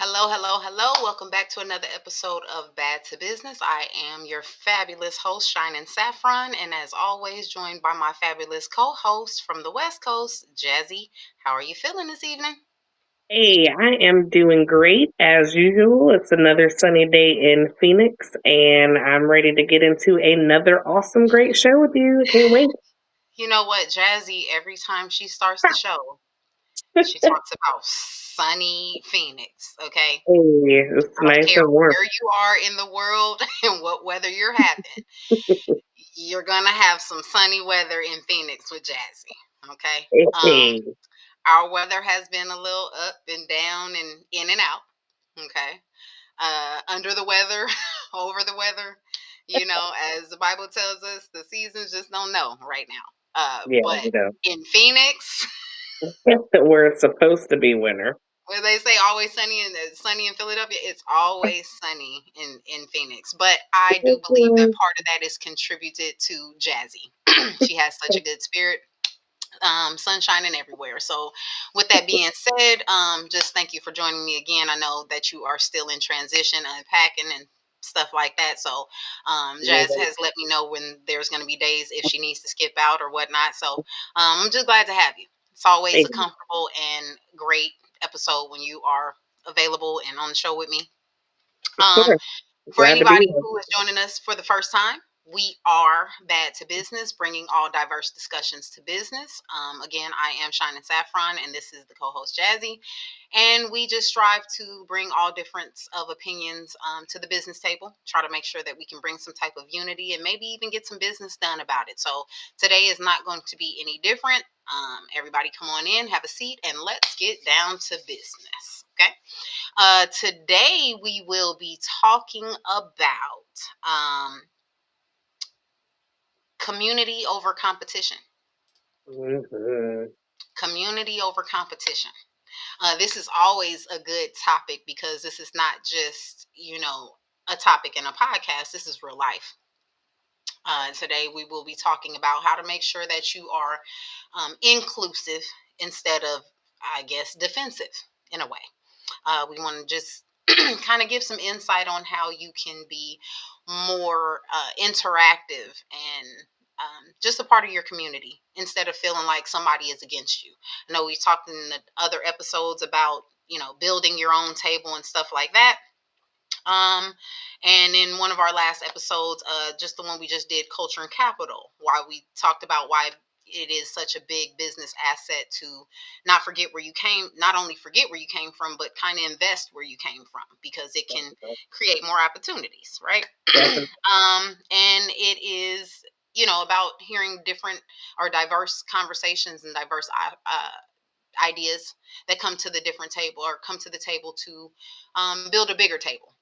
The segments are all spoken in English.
Hello, hello, hello. Welcome back to another episode of Bad to Business. I am your fabulous host, Shining Saffron, and as always, joined by my fabulous co host from the West Coast, Jazzy. How are you feeling this evening? Hey, I am doing great as usual. It's another sunny day in Phoenix, and I'm ready to get into another awesome, great show with you. I can't wait. You know what, Jazzy, every time she starts the show, she talks about sunny Phoenix, okay? Hey, it's I don't nice care and warm. where you are in the world and what weather you're having, you're going to have some sunny weather in Phoenix with Jazzy, okay? Hey, Our weather has been a little up and down and in and out. Okay. Under the weather, over the weather. As the Bible tells us, the seasons just don't know right now. yeah, But in Phoenix, where it's supposed to be winter. where they say always sunny in Philadelphia, it's always sunny in Phoenix. But I do believe that part of that is contributed to Jazzy. She has such a good spirit, sun shining everywhere. So, with that being said, just thank you for joining me again. I know that you are still in transition, unpacking, and stuff like that. So, Jazz has let me know when there's going to be days if she needs to skip out or whatnot. So, I'm just glad to have you. It's always Hey, a comfortable and great episode when you are available and on the show with me. of Um, course, for glad to be anybody here. who is joining us for the first time, we are Bad to Business, bringing all diverse discussions to business. Again, I am Shining Saffron, and this is the co host Jazzy. And we just strive to bring all difference of opinions to the business table, try to make sure that we can bring some type of unity and maybe even get some business done about it. So today is not going to be any different. Everybody come on in, have a seat, and let's get down to business. Okay. Today we will be talking about community over competition. Mhm. Community over competition. This is always a good topic because this is not just, a topic in a podcast. This is real life. Today we will be talking about how to make sure that you are inclusive instead of, I guess, defensive in a way. We want to just kind of give some insight on how you can be more interactive and just a part of your community instead of feeling like somebody is against you. I know we talked in the other episodes about, building your own table and stuff like that. Um, and in one of our last episodes, just the one we just did, Culture and Capital, why we talked about why it is such a big business asset to not only forget where you came from, but kind of invest where you came from because it can create more opportunities, right? Definitely. And it is, about hearing different or diverse conversations and diverse ideas that come to the different table or come to the table to build a bigger table.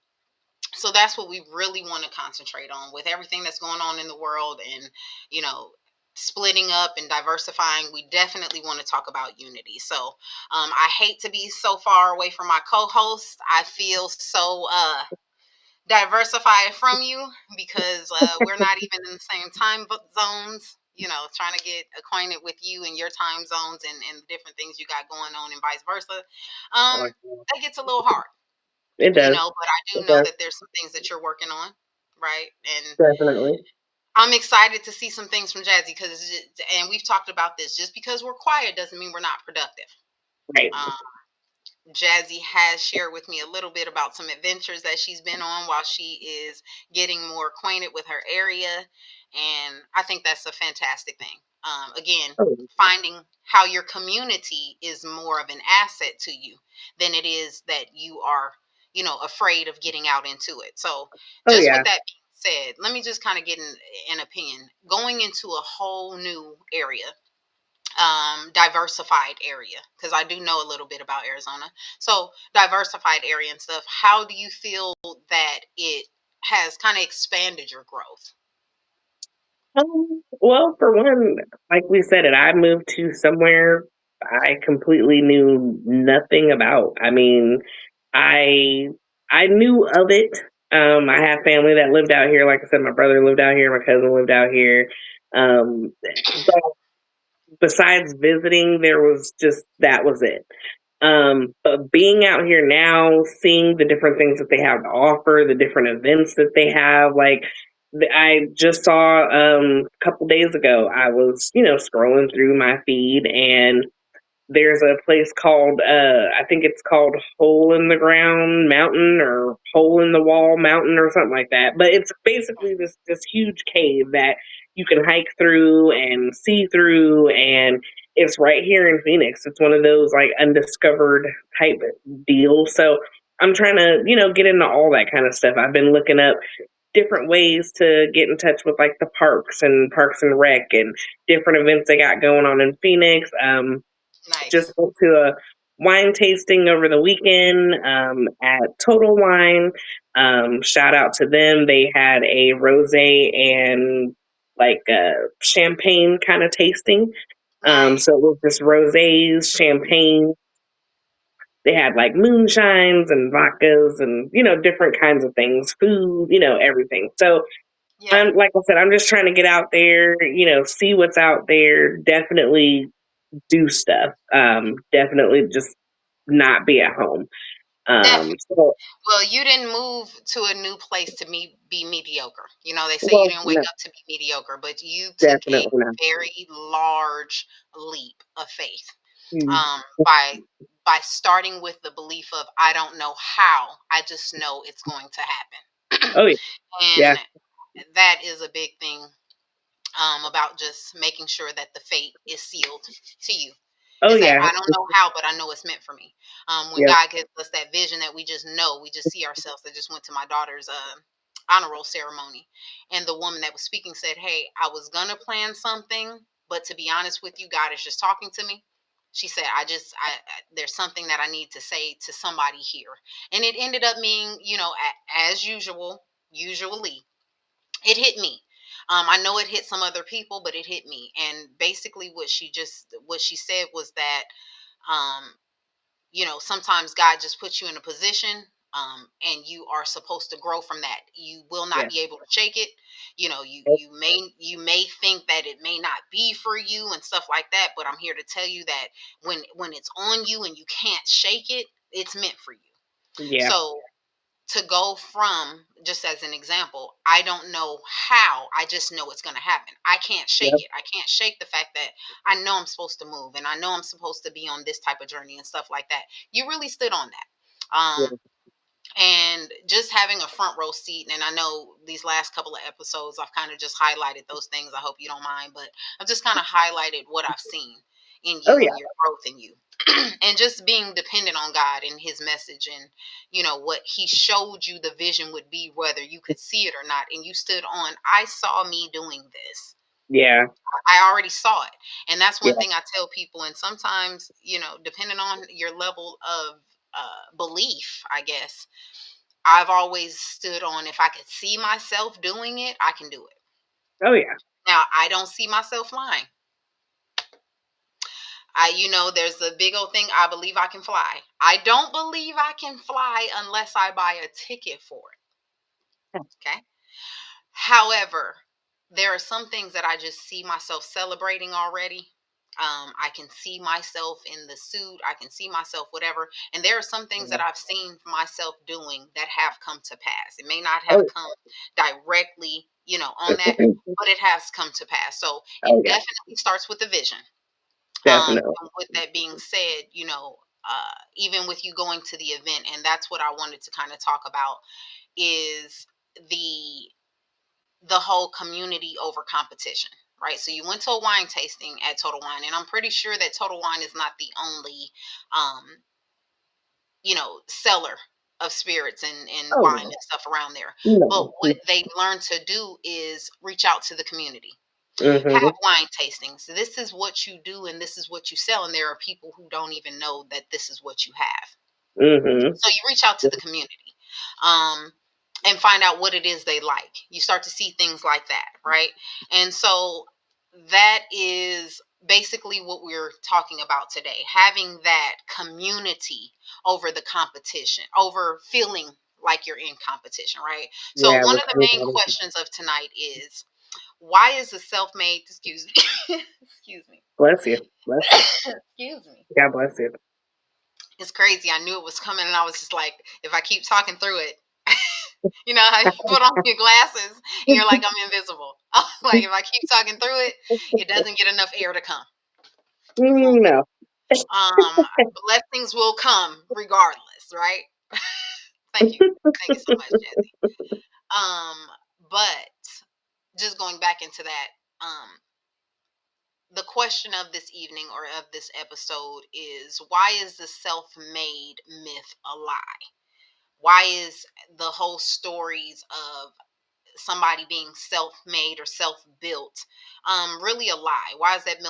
So that's what we really want to concentrate on with everything that's going on in the world and, you know, splitting up and diversifying. We definitely want to talk about unity. So I hate to be so far away from my co-host. I feel so diversified from you because we're not even in the same zones. Trying to get acquainted with you and your time zones and different things you got going on and vice versa. Oh, That gets a little hard, it does. but I do It know does. that there's some things that you're working on, right? And Definitely. I'm excited to see some things from Jazzy and we've talked about this. Just because we're quiet doesn't mean we're not productive. Right. Um, Jazzy has shared with me a little bit about some adventures that she's been on while she is getting more acquainted with her area, and I think that's a fantastic thing. Again, Oh, finding how your community is more of an asset to you than it is that you are, afraid of getting out into it. So, oh just yeah. with that being said, let me just kind of get an opinion. Going into a whole new area, diversified area, because I do know a little bit about Arizona. So diversified area and stuff. How do you feel that it has kind of expanded your growth? Well, for one, like we said it, I moved to somewhere I completely knew nothing about. I mean, I I knew of it. I have family that lived out here. Like I said, my brother lived out here, my cousin lived out here. But besides visiting, there was just that was it. But being out here now, seeing the different things that they have to offer, the different events that they have, like I just saw a couple days ago, I was, scrolling through my feed, and there's a place called I think it's called Hole in the Ground Mountain, or Hole in the Wall Mountain, or something like that. But it's basically this huge cave that you can hike through and see through, and it's right here in Phoenix. It's one of those like undiscovered type deals. So I'm trying to, get into all that kind of stuff. I've been looking up different ways to get in touch with like the Parks and Rec, and different events they got going on in Phoenix. Just Nice. went to a wine tasting over the weekend at Total Wine. Shout out to them. They had a rosé and like a champagne kind of tasting. Nice. So it was just rosés, champagne. They had like moonshines and vodkas and, different kinds of things, food, everything. So Yeah. I'm, like I said, I'm just trying to get out there, see what's out there, definitely do stuff. Definitely just not be at home. Definitely. So, Well, you didn't move to a new place to be mediocre. They say you well, didn't wake no, up to be mediocre, but you took a definitely not. very large leap of faith, Mm. by starting with the belief of I don't know how, I just know it's going to happen. Oh yeah, yeah, And that is a big thing, about just making sure that the fate is sealed to you. oh Is that yeah, I don't know how, but I know it's meant for me. When yeah, God gives us that vision that we just know, we just see ourselves. I just went to my daughter's honor roll ceremony, and the woman that was speaking said, "Hey, I was gonna plan something, but to be honest with you, God is just talking to me." She said, there's something that I need to say to somebody here," and it ended up being, as usual, usually it hit me. I know it hit some other people, but it hit me. And basically, what she said was that, um, sometimes God just puts you in a position, and you are supposed to grow from that. You will not yeah, be able to shake it. You may think that it may not be for you and stuff like that, but I'm here to tell you that when it's on you and you can't shake it, it's meant for you. yeah, So, to go from, just as an example, I don't know how, I just know it's going to happen. I can't shake yeah, it. I can't shake the fact that I know I'm supposed to move, and I know I'm supposed to be on this type of journey and stuff like that. You really stood on that. And just having a front row seat, and I know these last couple of episodes I've kind of just highlighted those things. I hope you don't mind, but I've just kind of highlighted what I've seen in oh you yeah, and your growth in you. And just being dependent on God and his message, and what he showed you the vision would be, whether you could see it or not, and you stood on, I saw me doing this. yeah, I already saw it. And that's one yeah, thing I tell people. And sometimes, depending on your level of belief, I guess, I've always stood on, if I could see myself doing it, I can do it. oh yeah, Now, I don't see myself lying. There's a big old thing. I believe I can fly. I don't believe I can fly unless I buy a ticket for it. Okay. However, there are some things that I just see myself celebrating already. I can see myself in the suit. I can see myself, whatever. And there are some things yeah. that I've seen myself doing that have come to pass. It may not have Oh, come directly, on that, but it has come to pass. So oh it yeah, definitely starts with a vision. definitely. And with that being said, even with you going to the event, and that's what I wanted to kind of talk about, is the the whole community over competition, right? So you went to a wine tasting at Total Wine, and I'm pretty sure that Total Wine is not the only, um, seller of spirits and Oh wine no, and stuff around there. But no. what they learn to do is reach out to the community, have Mhm, wine tastings. This is what you do, and this is what you sell. And there are people who don't even know that this is what you have. mhm. So you reach out to the community, um, and find out what it is they like. You start to see things like that, right? And so that is basically what we're talking about today, having that community over the competition, over feeling like you're in competition, right? So Yeah, one with of the main everybody. questions of tonight is, why is the self-made, excuse me, excuse me, Bless you, bless you. excuse me, God bless you. It's crazy. I knew it was coming, and I was just like, if I keep talking through it, you know how you put on your glasses and you're like, I'm invisible. Like if I keep talking through it, it doesn't get enough air to come. Won't get No. it. Blessings will come regardless, right? Thank you. Thank you so much, Jesse. Um, but just going back into that, the question of this evening or of this episode is, why is the self-made myth a lie? Why is the whole stories of somebody being self-made or self-built really a lie? Why is that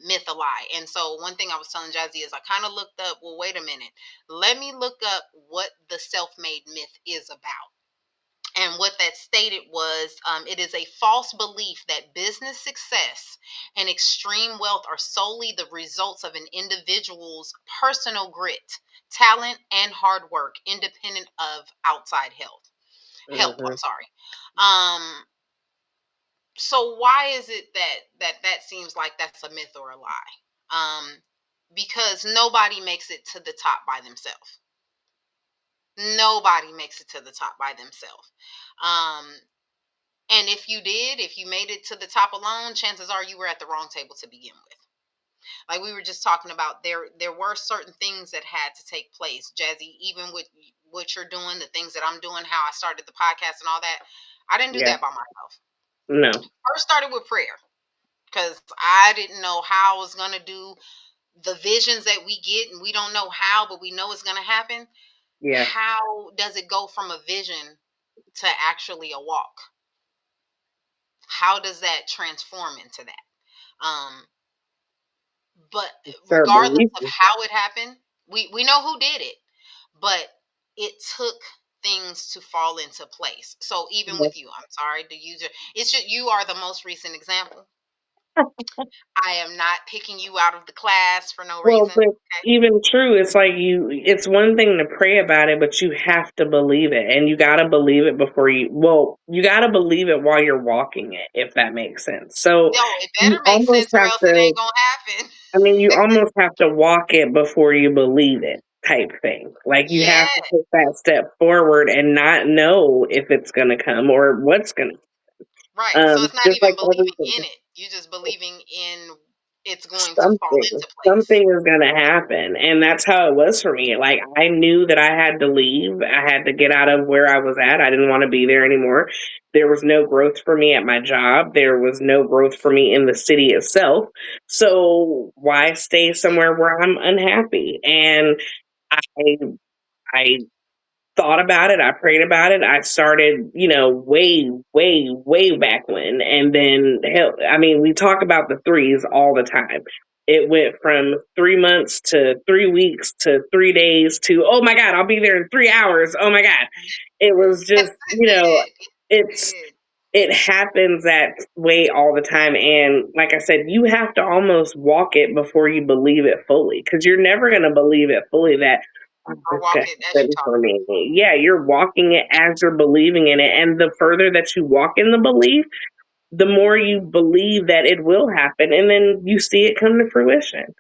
myth a lie? And so one thing I was telling Jazzy is I kind of looked up, well, wait a minute, let me look up what the self-made myth is about. And what that stated was, it is a false belief that business success and extreme wealth are solely the results of an individual's personal grit, talent, and hard work, independent of outside help. Hmm. I'm sorry. Um, so why is it that seems like that's a myth or a lie? Because nobody makes it to the top by themselves. Nobody makes it to the top by themselves. Um, And if you did, if you made it to the top alone, chances are you were at the wrong table to begin with. Like we were just talking about, there were certain things that had to take place. Jazzy, even with what you're doing, the things that I'm doing, how I started the podcast and all that, I didn't do Yeah. that by myself. No. First started with prayer because I didn't know how I was gonna do the visions that we get, and we don't know how, but we know it's gonna happen. Yeah. How does it go from a vision to actually a walk? How does that transform into that? Um, but Start regardless of believing. how it happened, we know who did it, but it took things to fall into place. So even Yeah. with you, I'm sorry, the user, it's just you are the most recent example. I am not picking you out of the class for no Well, reason. but Okay. even true, it's like it's one thing to pray about it, but you have to believe it. And you got to believe it you got to believe it while you're walking it, if that makes sense. So No, it you better make almost sense or have else it to, ain't gonna happen. I mean, you almost have to walk it before you believe it type thing. Like you have Yeah, to take that step forward and not know if it's going to come or what's going right. to, So it's not just even like believing in everything. it. You're just believing in it's going to fall Something into place. something is gonna happen, and that's how it was for me. Like, I knew that I had to leave. I had to get out of where I was at. I didn't want to be there anymore. There was no growth for me at my job. There was no growth for me in the city itself. So why stay somewhere where I'm unhappy? And I I thought about it. I prayed about it. I started, way, way, way back when. And then, hell, I mean, we talk about the threes all the time. It went from 3 months to 3 weeks to 3 days to, oh my God, I'll be there in 3 hours. Oh my God. It was Yes, just, it did. It it's, did. it happens that way all the time. And like I said, you have to almost walk it before you believe it fully, because you're never going to believe it fully that, "Oh, Or this walk guy it as you ready talk for it. me." Yeah, you're walking it as you're believing in it. And the further that you walk in the belief, the more you believe that it will happen. And then you see it come to fruition.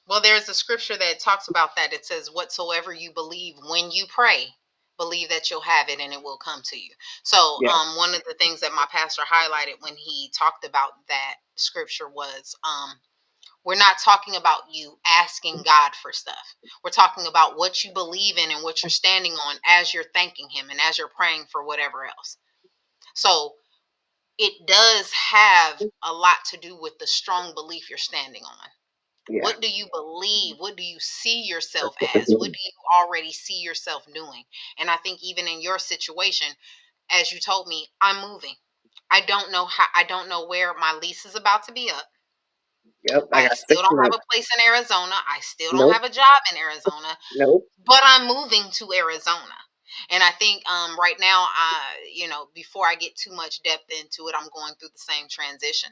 Well, there's a scripture that talks about that. It says, "Whatsoever you believe when you pray, believe that you'll have it and it will come to you." So, Yeah. one of the things that my pastor highlighted when he talked about that scripture was, we're not talking about you asking God for stuff. We're talking about what you believe in and what you're standing on as you're thanking Him and as you're praying for whatever else. So, it does have a lot to do with the strong belief you're standing on. Yeah. What do you believe? What do you see yourself as? What do you already see yourself doing? And I think even in your situation, as you told me, I'm moving. I don't know how, I don't know where my lease is about to be up. Yep. I I got still six don't have months. a place in Arizona. I still don't Nope. have a job in Arizona, Nope. but I'm moving to Arizona. And I think right now, before I get too much depth into it, I'm going through the same transition.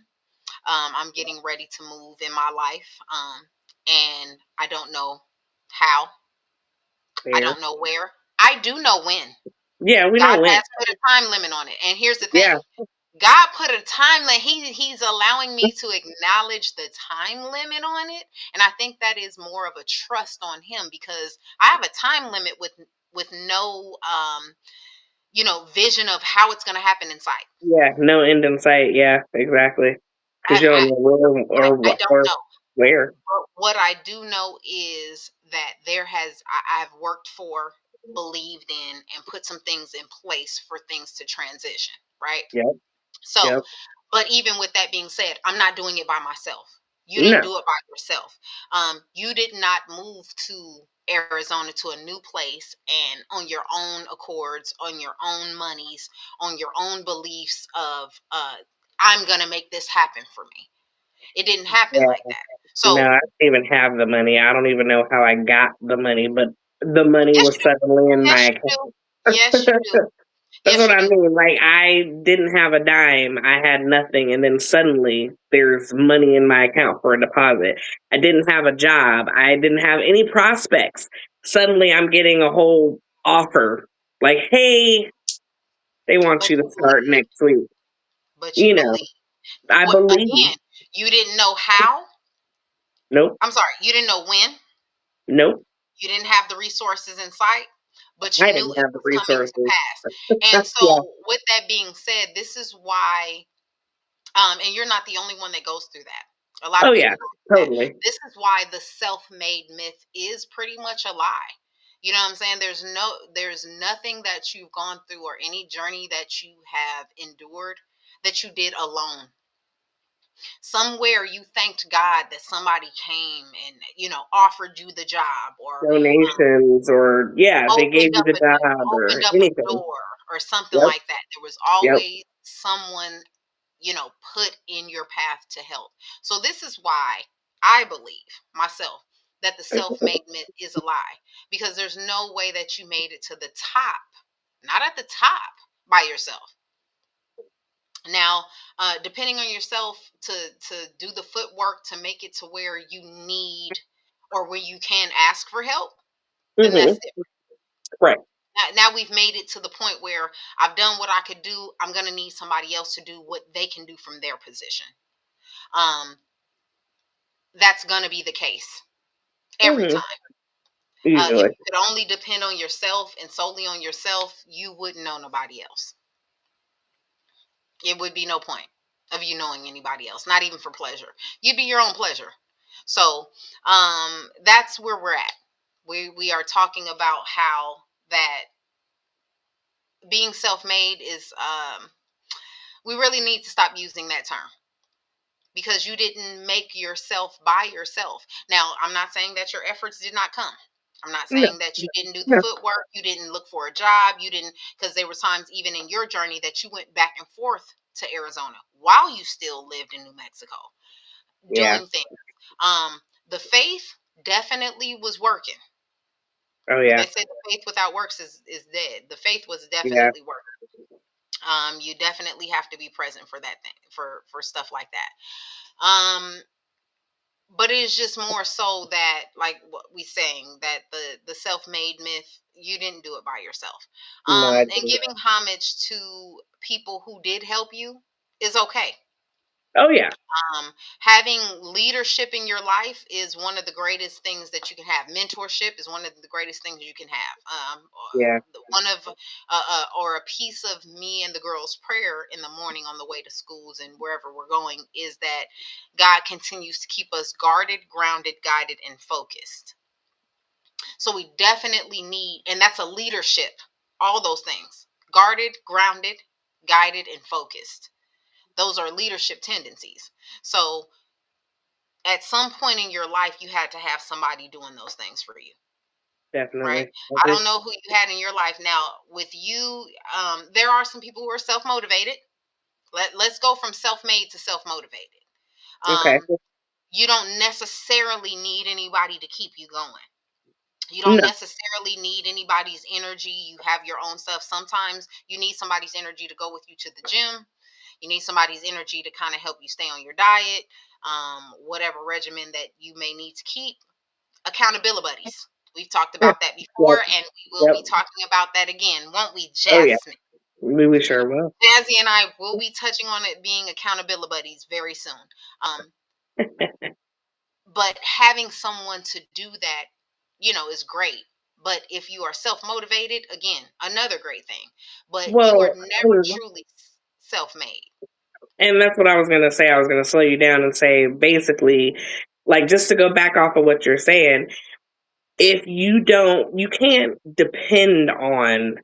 I'm getting ready to move in my life. And I don't know how, I Fair. don't know where. I do know when. Yeah, we know God when. has put a time limit on it. And here's the Yeah. thing, God put a time limit. He's allowing me to acknowledge the time limit on it, and I think that is more of a trust on Him because I have a time limit with no vision of how it's going to happen in sight. Yeah, no end in sight. Yeah, exactly. Because I you don't I know where I, or I what don't or know. where. But what I do know is that I've worked for, believed in, and put some things in place for things to transition, right? Yep, So, yep. but even with that being said, I'm not doing it by myself. You didn't No. do it by yourself. You did not move to Arizona to a new place and on your own accords, on your own monies, on your own beliefs of I'm gonna make this happen for me. It didn't happen like Yeah. that. No, So I don't even have the money. I don't even know how I got the money, but the money yes, was you do. suddenly in my Yes, you account. do. Yes, you do. That's Yes, what you I do. mean. Like I didn't have a dime. I had nothing, and then suddenly there's money in my account for a deposit. I didn't have a job. I didn't have any prospects. Suddenly I'm getting a whole offer. Like, hey, they want But you to you start believe. next week. But you You know, believe. I What believe. again? You didn't know how. Nope. I'm sorry. You didn't know when. Nope. You didn't have the resources in sight, but you I knew didn't it have the was coming to resources. pass. And Yeah. so, with that being said, this is why, and you're not the only one that goes through that. A lot Oh of yeah. people go through that. Totally. This is why the self-made myth is pretty much a lie. You know what I'm saying? There's nothing that you've gone through or any journey that you have endured that you did alone. Somewhere you thanked God that somebody came and offered you the job or Donations or yeah, they gave opened you up the a job opened or up a anything. door or something Yep. like that. There was Yep. always someone put in your path to help. So this is why I believe myself that the self-made myth is a lie because there's no way that you made it to the top, not at the top by yourself. Now, depending on yourself to do the footwork to make it to where you need or where you can ask for help, then that's Mhm. different. Right. Now we've made it to the point where I've done what I could do. I'm gonna need somebody else to do what they can do from their position. Um, that's gonna be the case every Mhm. time. If Usually. you could only depend on yourself and solely on yourself, you wouldn't know nobody else. It would be no point of you knowing anybody else, not even for pleasure. You'd be your own pleasure. So that's where we're at. We are talking about how that being self-made is we really need to stop using that term because you didn't make yourself by yourself. Now, I'm not saying that your efforts did not come. I'm not No. saying that you didn't do the No. footwork, you didn't look for a job, you didn't, because there were times even in your journey that you went back and forth to Arizona while you still lived in New Mexico Yeah. doing things. Um, the faith definitely was working. Oh What they yeah. say, the faith without works is dead. The faith was Yeah. definitely working. You definitely have to be present for that thing, for stuff like that. But it is just more so that, like what we saying, that the self-made myth, you didn't do it by yourself. No, I And didn't. giving homage to people who did help you is okay. Oh yeah. Having leadership in your life is one of the greatest things that you can have. Mentorship is one of the greatest things you can have. Yeah. One of or a piece of me and the girls' prayer in the morning on the way to schools and wherever we're going is that God continues to keep us guarded, grounded, guided, and focused. So we definitely need, and that's a leadership. All those things: guarded, grounded, guided, and focused. Those are leadership tendencies. So at some point in your life you had to have somebody doing those things for you, right? Definitely. I I did. don't know who you had in your life. Now with you, there are some people who are self-motivated. Let's go from self-made to self-motivated. Okay. um, you don't necessarily need anybody to keep you going. You don't No. necessarily need anybody's energy. You have your own stuff. Sometimes you need somebody's energy to go with you to the gym. You need somebody's energy to kind of help you stay on your diet, whatever regimen that you may need to keep. Accountability buddies. We've talked Yeah. about that before, Yep. and we will Yep. be talking about that again, won't we, Oh yeah. Jasmine? We sure will. Jazzy and I will be touching on it being accountability buddies very soon. Um, but having someone to do that, is great. But if you are self motivated, again, another great thing. But you are Well, never truly self made. and that's what I was going to say. I was going to slow you down and say, basically, like, just to go back off of what you're saying, if you can't depend on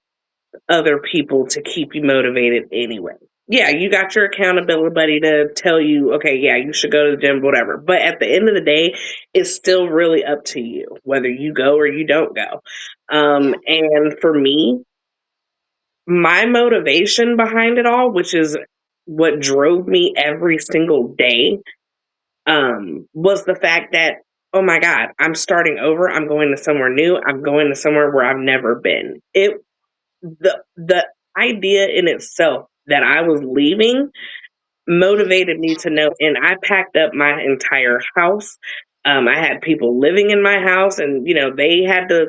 other people to keep you motivated anyway. Yeah, you got your accountability buddy to tell you, okay, yeah, you should go to the gym, whatever. But at the end of the day, it's still really up to you whether you go or you don't go. Yeah. And for me, my motivation behind it all, which is what drove me every single day, was the fact that, oh my God, I'm starting over. I'm going to somewhere new. I'm going to somewhere where I've never been. The idea in itself that I was leaving motivated me to know, and I packed up my entire house. I had people living in my house, and they had to,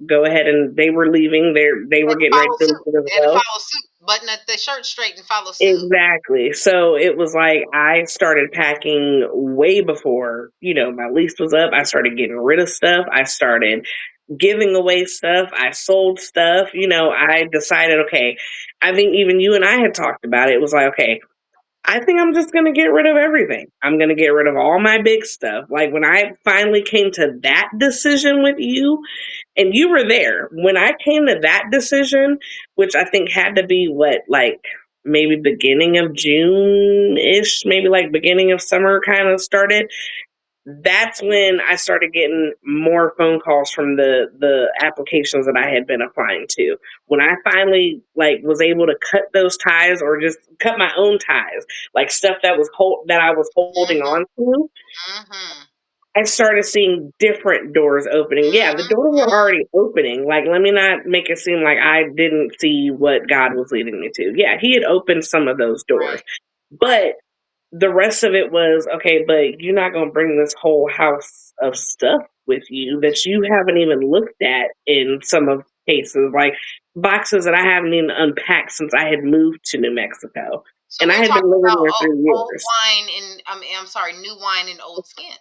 go ahead, and they were leaving. They They were had to getting ready follow to suit. leave as They had to well. follow suit. Button up their shirt straight and follow suit. Exactly. So it was like I started packing way before, my lease was up. I started getting rid of stuff. I started giving away stuff. I sold stuff. I decided, okay, I think even you and I had talked about it. It was like, okay, I think I'm just going to get rid of everything. I'm going to get rid of all my big stuff. Like when I finally came to that decision with you, and you were there when I came to that decision, which I think had to be what, like maybe beginning of June ish, maybe like beginning of summer kind of started. That's when I started getting more phone calls from the applications that I had been applying to. When I finally like was able to cut those ties or just cut my own ties, like stuff that that I was holding Mm-hmm. on to, Mm-hmm. I started seeing different doors opening. Yeah, the doors were Mm-hmm. already opening. Like, let me not make it seem like I didn't see what God was leading me to. Yeah, He had opened some of those doors. Right. Right. But the rest of it was, okay, but you're not going to bring this whole house of stuff with you that you haven't even looked at in some of cases, like boxes that I haven't even unpacked since I had moved to New Mexico. So And I we're had been talking living about there 3 old years. wine and I'm sorry, new wine and old skin.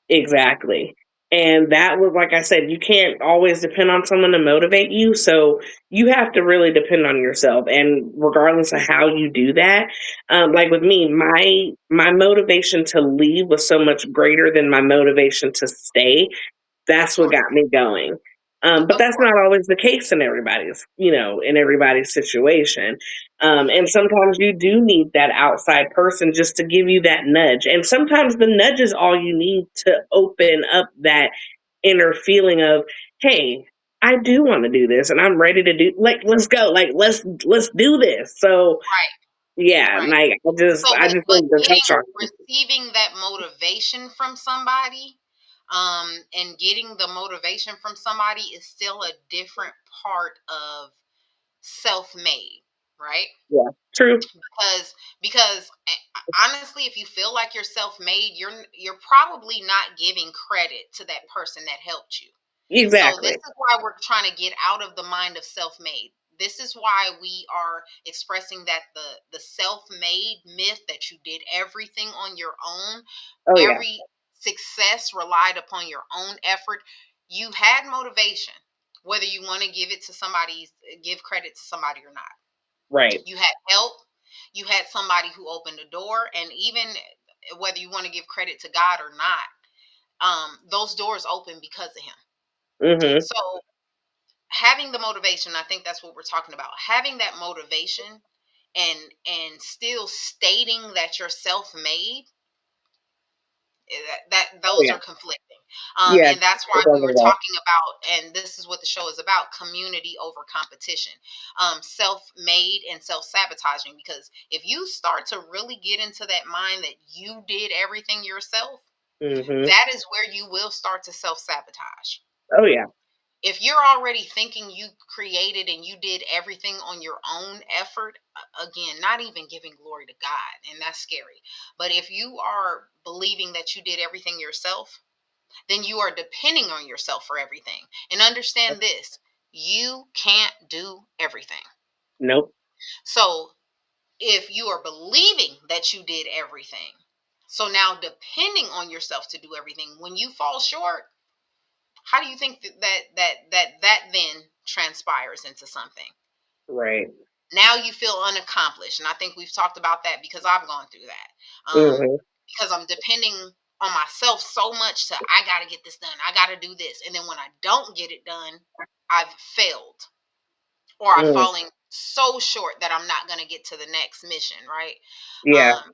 Exactly. And that was, like I said, you can't always depend on someone to motivate you. So you have to really depend on yourself. And regardless of how you do that, like with me, my motivation to leave was so much greater than my motivation to stay. Of That's what course. got me going. But Of that's course. not always the case in everybody's situation. Mm-hmm. And sometimes you do need that outside person just to give you that nudge. And sometimes the nudge is all you need to open up that inner feeling of, hey, I do want to do this and I'm ready to do, like, let's go. Like, let's do this. So Right. yeah, Right. like So, I but just but wanted to getting touch on it. receiving that motivation from somebody, and getting the motivation from somebody is still a different part of self-made, right? Yeah. True. Because honestly, if you feel like you're self-made, you're probably not giving credit to that person that helped you. So this Exactly. is why we're trying to get out of the mind of self-made. This is why we are expressing that the self-made myth that you did everything on your own, Oh yeah. every success relied upon your own effort. You had motivation, whether you want to give credit to somebody or not. Right. You had help, you had somebody who opened the door, and even whether you want to give credit to God or not, those doors open because of him. Mhm. So having the motivation, I think that's what we're talking about. Having that motivation and still stating that you're self-made, that Oh those yeah. are conflicting. Yeah. And that's why It we were doesn't go. talking about, and this is what the show is about: community over competition, self-made and self-sabotaging. Because if you start to really get into that mind that you did everything yourself, Mhm. that is where you will start to self-sabotage. Oh yeah. If you're already thinking you created and you did everything on your own effort, again, not even giving glory to God, and that's scary. But if you are believing that you did everything yourself, then you are depending on yourself for everything. And understand this: you can't do everything. Nope. So if you are believing that you did everything, so now depending on yourself to do everything, when you fall short, how do you think that then transpires into something? Right. Now you feel unaccomplished, and I think we've talked about that because I've gone through that. Mhm. Because I'm depending on myself so much to I got to get this done, I got to do this, and then when I don't get it done, I've failed, or I'm Mm. falling so short that I'm not going to get to the next mission, right? Yeah. um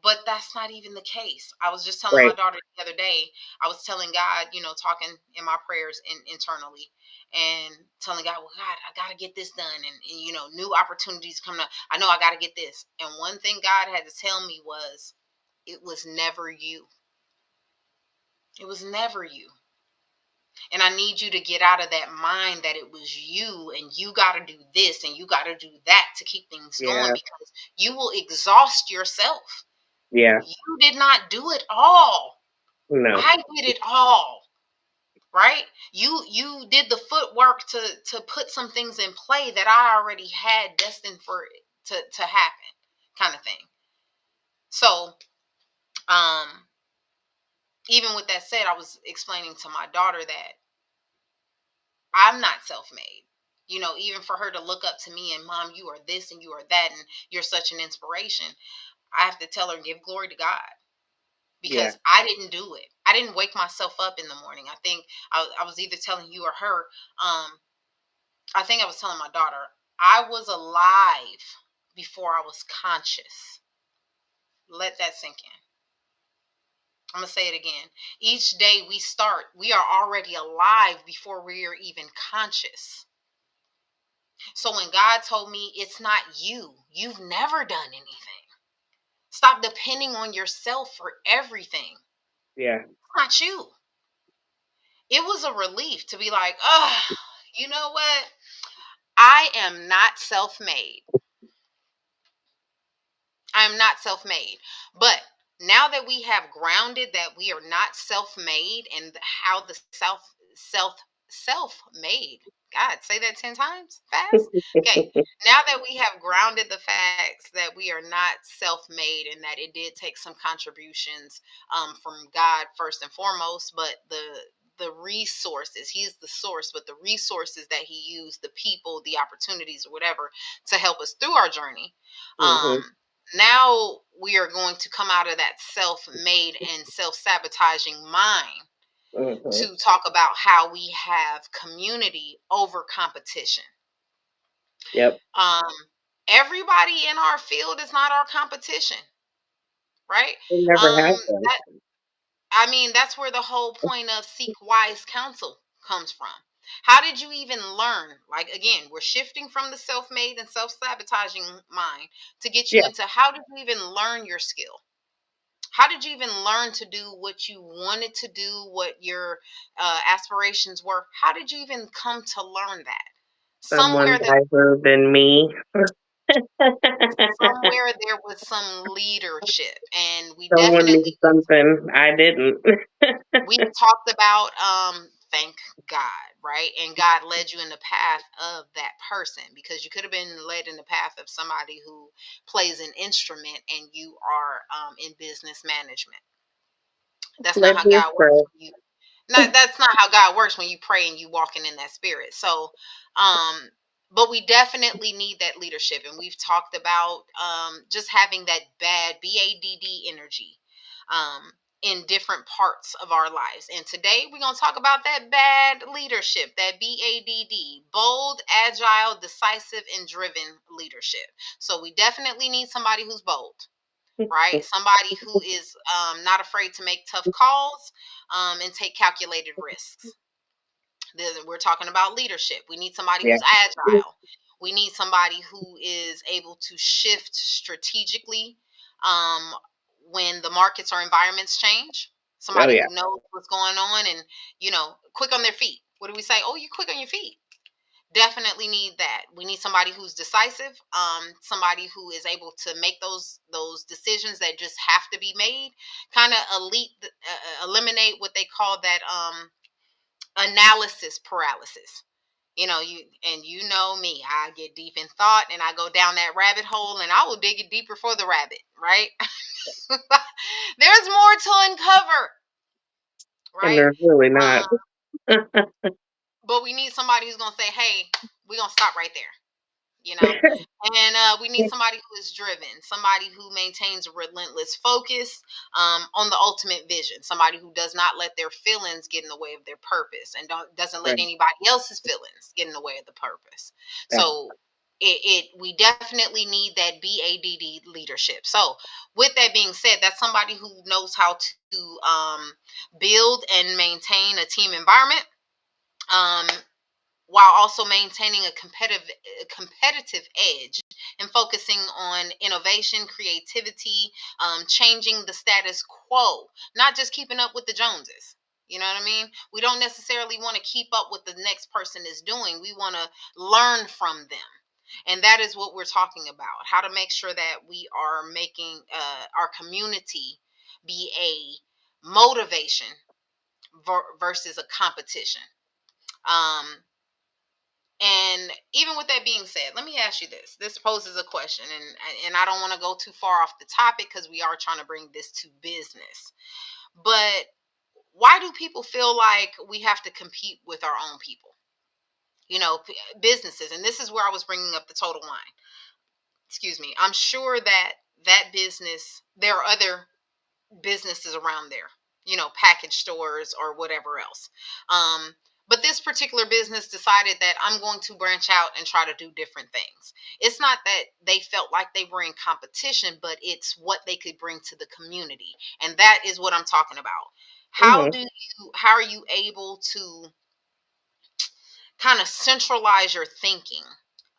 but that's not even the case. I was just telling my Right. daughter the other day, I was telling God, talking in my prayers internally, and telling God, well, God, I got to get this done. And, new opportunities coming up. I know I got to get this. And one thing God had to tell me was, it was never you. It was never you. And I need you to get out of that mind that it was you and you got to do this and you got to do that to keep things going, Yeah. because you will exhaust yourself. Yeah. You did not do it all. No. I did it all, right? You did the footwork to put some things in play that I already had destined for it to happen, kind of thing. So, um, even with that said, I was explaining to my daughter that I'm not self-made. Even for her to look up to me and, Mom, you are this and you are that, and you're such an inspiration. I have to tell her and give glory to God, Yeah. because I didn't do it. I didn't wake myself up in the morning. I think I was either telling you or her. I think I was telling my daughter, I was alive before I was conscious. Let that sink in. I'm going to say it again. Each day we start, we are already alive before we are even conscious. So when God told me, it's not you, you've never done anything. Stop depending on yourself for everything. Yeah. It's not you. It was a relief to be like, oh, you know what? I am not self made. I am not self made. But now that we have grounded that we are not self made, and how the self made, God, say that 10 times fast. Okay. Now that we have grounded the facts that we are not self made, and that it did take some contributions from God first and foremost, but the resources, he is the source, but the resources that he used, the people, the opportunities, or whatever, to help us through our journey. Mhm. um Now we are going to come out of that self-made and self-sabotaging mind Mhm. to talk about how we have community over competition. Yep. um Everybody in our field is not our competition, right? It never has been. That, I mean, that's where the whole point of seek wise counsel comes from. How did you even learn? Like, again, we're shifting from the self-made and self-sabotaging mind to get you Yeah. into, how did you even learn your skill? How did you even learn to do what you wanted to do, what your aspirations were? How did you even come to learn that? Someone Somewhere that wiser than me. somewhere there was some leadership, and Someone knew something I didn't. we talked about, thank God, right? And God led you in the path of that person, because you could have been led in the path of somebody who plays an instrument and you are in business management. That's not how Plenty of God works stress. when you not that's not how God works when you pray and you walking in that spirit. So, but we definitely need that leadership, and we've talked about just having that bad BADD energy in different parts of our lives. And today we're gonna talk about that bad leadership, that BADD, bold, agile, decisive, and driven leadership. So we definitely need somebody who's bold, right? Somebody who is not afraid to make tough calls and take calculated risks. We're talking about leadership. We need somebody Yeah. who's agile. We need somebody who is able to shift strategically um, when the markets or environments change. Oh Somebody yeah. who knows what's going on and, quick on their feet. What do we say? Oh, you're quick on your feet. Definitely need that. We need somebody who's decisive, somebody who is able to make those decisions that just have to be made, kind of eliminate what they call that analysis paralysis. You know me, I get deep in thought and I go down that rabbit hole and I will dig it deeper for the rabbit, right? There's more to uncover, And right? there's really not. But we need somebody who's going to say, hey, we're going to stop right there. you know and we need somebody who is driven, somebody who maintains a relentless focus on the ultimate vision, somebody who does not let their feelings get in the way of their purpose, and doesn't let Right. anybody else's feelings get in the way of the purpose. Yeah. So we definitely need that BADD leadership. So with that being said, that's somebody who knows how to build and maintain a team environment, um, while also maintaining a competitive edge and focusing on innovation, creativity, changing the status quo, not just keeping up with the Joneses. You know what I mean? We don't necessarily want to keep up with the next person is doing. We want to learn from them. And that is what we're talking about. How to make sure that we are making our community be a motivation versus a competition. Um, and even with that being said, let me ask you this. This poses a question, and I don't want to go too far off the topic because we are trying to bring this to business. But why do people feel like we have to compete with our own people? Businesses, and this is where I was bringing up the total wine. Excuse me. I'm sure that business, there are other businesses around there, package stores or whatever else. Um, but this particular business decided that I'm going to branch out and try to do different things. It's not that they felt like they were in competition, but it's what they could bring to the community. And that is what I'm talking about. Hmm. How are you able to kind of centralize your thinking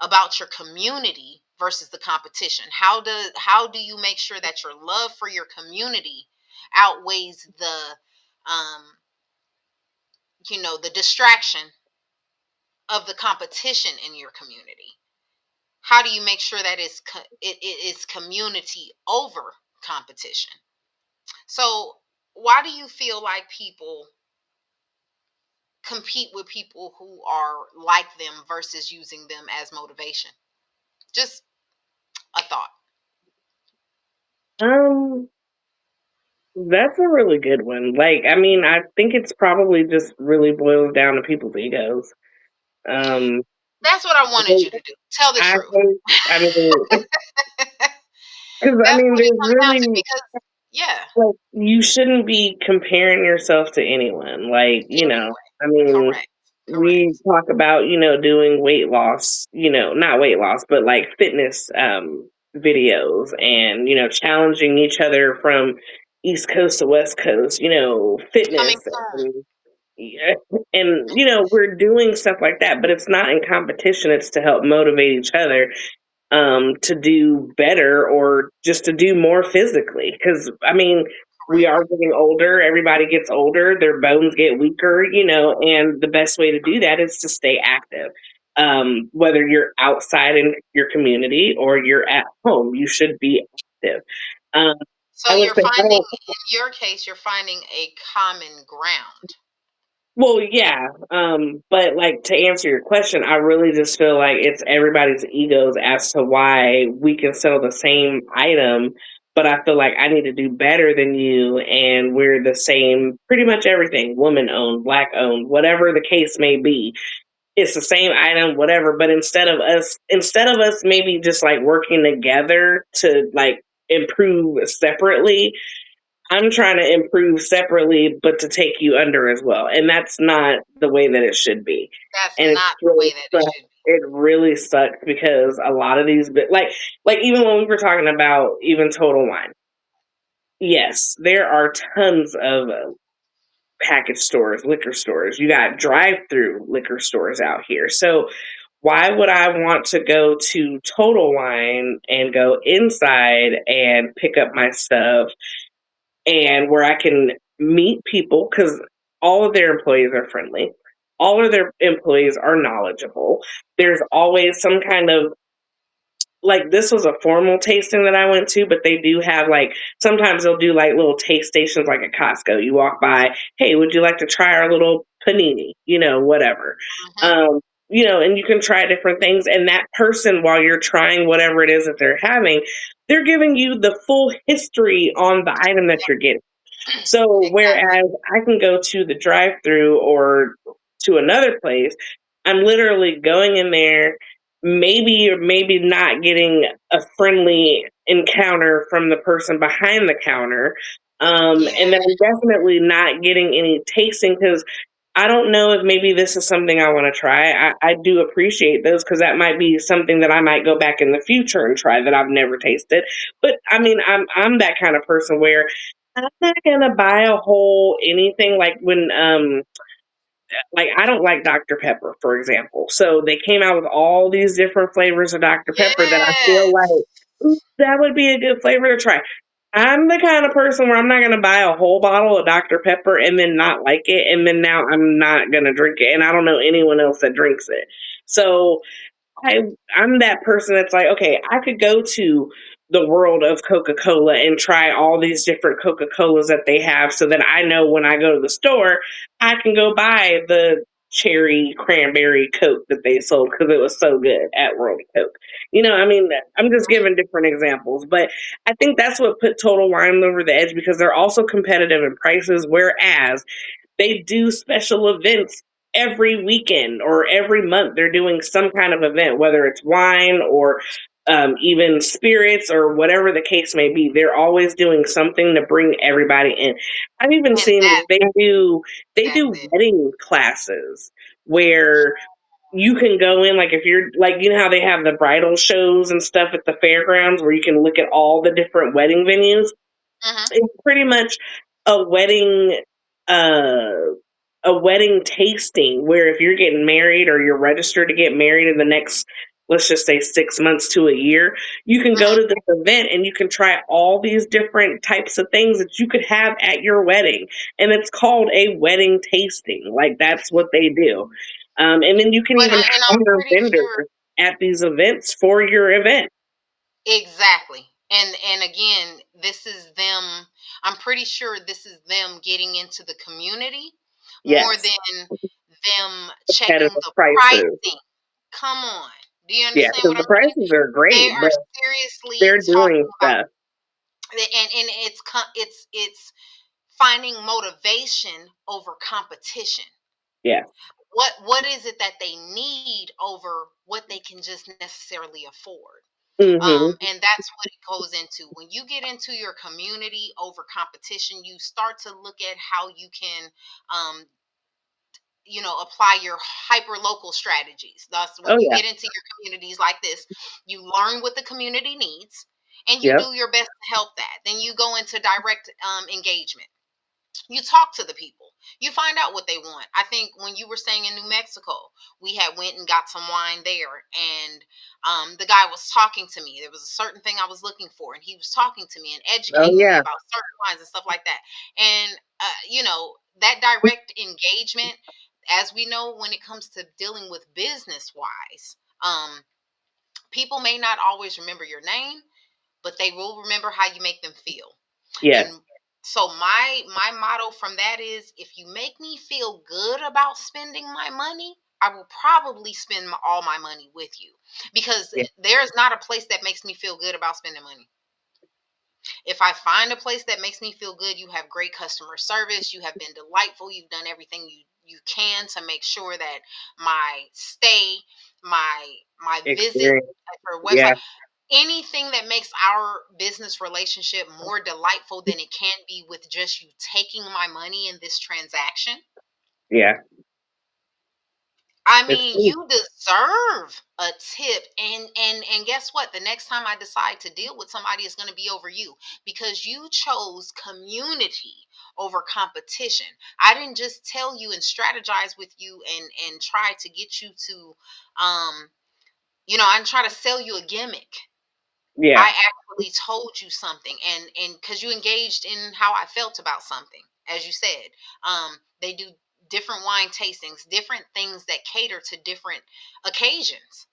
about your community versus the competition? How do you make sure that your love for your community outweighs the distraction of the competition in your community? How do you make sure that it is community over competition? So why do you feel like people compete with people who are like them versus using them as motivation? Just a thought. Um, that's a really good one. Like, I mean, I think it's probably just really boils down to people's egos. Um, That's what I wanted you to do. Tell the I truth. hate, I mean, because I That's mean, what it there's comes down to really because, yeah, like you shouldn't be comparing yourself to anyone. Like, anyway. I mean, Correct. we Correct. talk about, doing weight loss, not weight loss, but like fitness videos and, challenging each other from East Coast to West Coast, Coming fitness soon. and yeah, and we're doing stuff like that, but it's not in competition, it's to help motivate each other to do better or just to do more physically. Because, I mean, we Correct. are getting older. Everybody gets older. Their bones get weaker, and the best way to do that is to stay active. Whether you're outside in your community or you're at home, you should be active. Um, So I would you're say, I finding, don't. in your case, you're finding a common ground. Well, yeah, but like to answer your question, I really just feel like it's everybody's egos as to why we can sell the same item, but I feel like I need to do better than you, and we're the same, pretty much everything, woman owned, black owned, whatever the case may be. It's the same item, whatever. But instead of us maybe just like working together to like improve separately, I'm trying to improve separately, but to take you under as well. And that's not the way that it should be. That's And not the way that it should be. it really sucks because a lot of these, like even when we were talking about even Total Wine, yes, there are tons of package stores, liquor stores. You got drive-through liquor stores out here. So why would I want to go to Total Wine and go inside and pick up my stuff and where I can meet people because all of their employees are friendly. All of their employees are knowledgeable. There's always some kind of like this was a formal tasting that I went to, but they do have like sometimes they'll do like little taste stations like at Costco. You walk by, hey, would you like to try our little panini? Whatever. Hmm. Um, and you can try different things. And that person, while you're trying whatever it is that they're having, they're giving you the full history on the item that you're getting. So Exactly. whereas I can go to the drive-through or to another place, I'm literally going in there, maybe or maybe not getting a friendly encounter from the person behind the counter. Yeah. And then I'm definitely not getting any tasting because I don't know if maybe this is something I want to try. I do appreciate those because that might be something that I might go back in the future and try that I've never tasted. But I mean, I'm that kind of person where I'm not gonna buy a whole anything like when like I don't like Dr. Pepper, for example. So they came out with all these different flavors of Dr. Pepper that I feel Yes. like "Ooh, that would be a good flavor to try." I'm the kind of person where I'm not gonna buy a whole bottle of Dr. Pepper and then not like it, and then now I'm not gonna drink it, and I don't know anyone else that drinks it. So I I'm that person that's like, okay, I could go to the world of Coca-Cola and try all these different Coca-Colas that they have so that I know when I go to the store, I can go buy the cherry cranberry Coke that they sold because it was so good at World of Coke. I mean, I'm just giving different examples, but I think that's what put Total Wine over the edge because they're also competitive in prices, whereas they do special events every weekend or every month. They're doing some kind of event, whether it's wine or even spirits or whatever the case may be. They're always doing something to bring everybody in. I've even And seen that they do that's it. wedding classes where you can go in, like if you're like, how they have the bridal shows and stuff at the fairgrounds where you can look at all the different wedding venues. Hmm. It's pretty much a wedding uh a wedding tasting where if you're getting married or you're registered to get married in the next, let's just say, 6 months to a year, you can go Hmm. to this event and you can try all these different types of things that you could have at your wedding. And it's called a wedding tasting. Like that's what they do. And then you can But even and I'm hire pretty vendors sure. at these events for your event. Exactly. And again, this is them. I'm pretty sure this is them getting into the community more Yes. than them checking Competitive the prices. pricing. Come on. Do you Yeah, understand because what the I'm saying? prices are They great, are but seriously they're doing talking about, stuff. and it's finding motivation over competition. Yeah. What is it that they need over what they can just necessarily afford? Mhm. And that's what it goes into. When you get into your community over competition, you start to look at how you can, um, apply your hyper local strategies. Thus, Oh, when you yeah. get into your communities like this, you learn what the community needs and you Yep. do your best to help that. Then you go into direct engagement. You talk to the people, you find out what they want. I think when you were saying in New Mexico, we had went and got some wine there, and the guy was talking to me. There was a certain thing I was looking for, and he was talking to me and Oh, educating me yeah. about certain wines and stuff like that. And that direct engagement, as we know, when it comes to dealing with business wise, people may not always remember your name, but they will remember how you make them feel. Yes. And so my motto from that is, if you make me feel good about spending my money, I will probably spend all my money with you, because Yeah. there's not a place that makes me feel good about spending money. If I find a place that makes me feel good, you have great customer service, you have been delightful, you've done everything you can to make sure that my stay, my visit Experience. at your Yeah. website, anything that makes our business relationship more delightful than it can be with just you taking my money in this transaction. Yeah. I It's mean, true. you deserve a tip, and guess what? The next time I decide to deal with somebody, is going to be over you, because you chose community over competition. I didn't just tell you and strategize with you and try to get you to I didn't try to sell you a gimmick. Yeah. I actually told you something, and because you engaged in how I felt about something, as you said. They do different wine tastings, different things that cater to different occasions.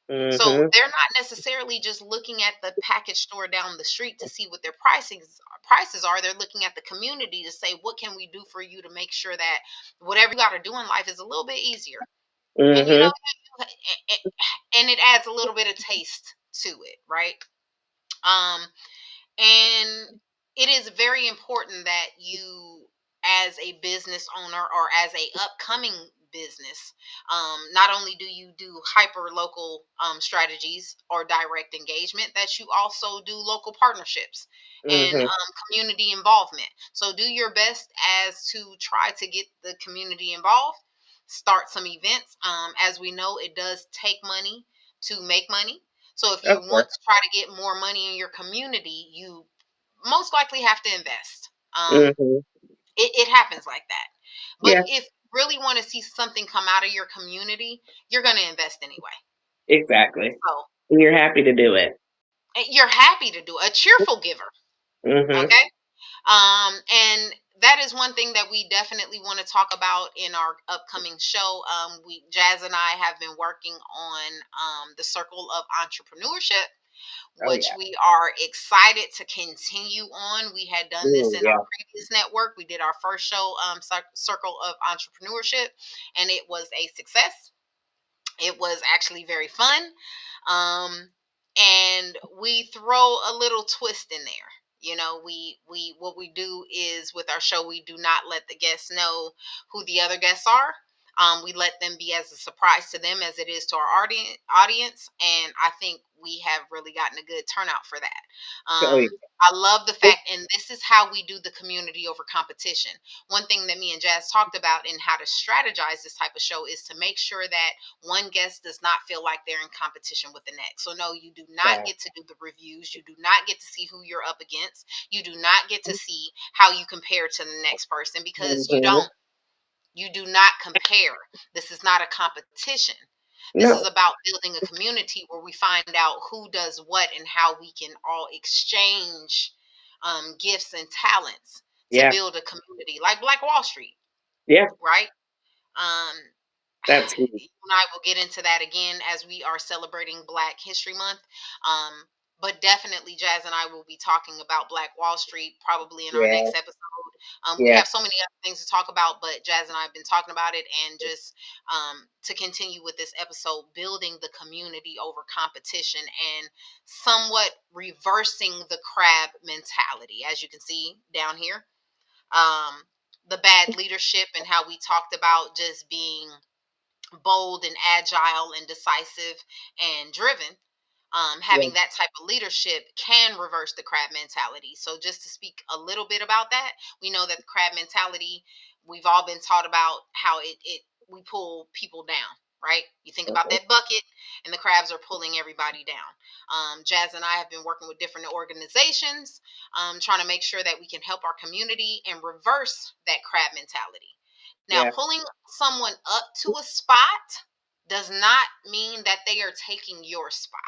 So Mhm. they're not necessarily just looking at the package store down the street to see what their prices are. They're looking at the community to say, what can we do for you to make sure that whatever you got to do in life is a little bit easier. And Mhm. and it adds a little bit of taste to it, right? Um, and it is very important that you, as a business owner or as a upcoming business, not only do you do hyper local strategies or direct engagement, that you also do local partnerships and Mhm. community involvement. So do your best as to try to get the community involved. Start some events. As we know, it does take money to make money. So if you Of want course. to try to get more money in your community, you most likely have to invest. Mhm. It happens like that. But Yeah, if you really want to see something come out of your community, you're going to invest anyway. exactly. So And you're happy to do it. you're happy to do it. A cheerful giver. Mhm. Okay. And that is one thing that we definitely want to talk about in our upcoming show. We Jazz and I have been working on the circle of entrepreneurship, Oh which yeah. we are excited to continue on. We had done this Ooh, in yeah. our previous network. We did our first show, Circle of Entrepreneurship, and it was a success. It was actually very fun. And we throw a little twist in there. You know, we what we do is with our show, we do not let the guests know who the other guests are. We let them be as a surprise to them as it is to our audience, and I think we have really gotten a good turnout for that. Oh yeah. I love the fact, and this is how we do the community over competition. One thing that me and Jazz talked about in how to strategize this type of show is to make sure that one guest does not feel like they're in competition with the next. So no, you do not Right. get to do the reviews. You do not get to see who you're up against. You do not get to see how you compare to the next person because you Mhm. don't. You do not compare. This is not a competition. This is No. about building a community where we find out who does what and how we can all exchange gifts and talents to Yeah. build a community like Black Wall Street, Yeah. right? Um, That's huge. you and I will get into that again as we are celebrating Black History Month. Um, but definitely, Jazz and I will be talking about Black Wall Street probably in our Yeah. next episode. We Yeah. have so many other things to talk about, but Jazz and I have been talking about it, and just to continue with this episode, building the community over competition and somewhat reversing the crab mentality, as you can see down here. Um, the bad leadership and how we talked about just being bold and agile and decisive and driven. Yeah. Having that type of leadership can reverse the crab mentality. So, just to speak a little bit about that, we know that the crab mentality, we've all been taught about how it we pull people down, right? You think about Mhm. that bucket, and the crabs are pulling everybody down. Jazz and I have been working with different organizations, trying to make sure that we can help our community and reverse that crab mentality. Now, Yeah. pulling someone up to a spot does not mean that they are taking your spot.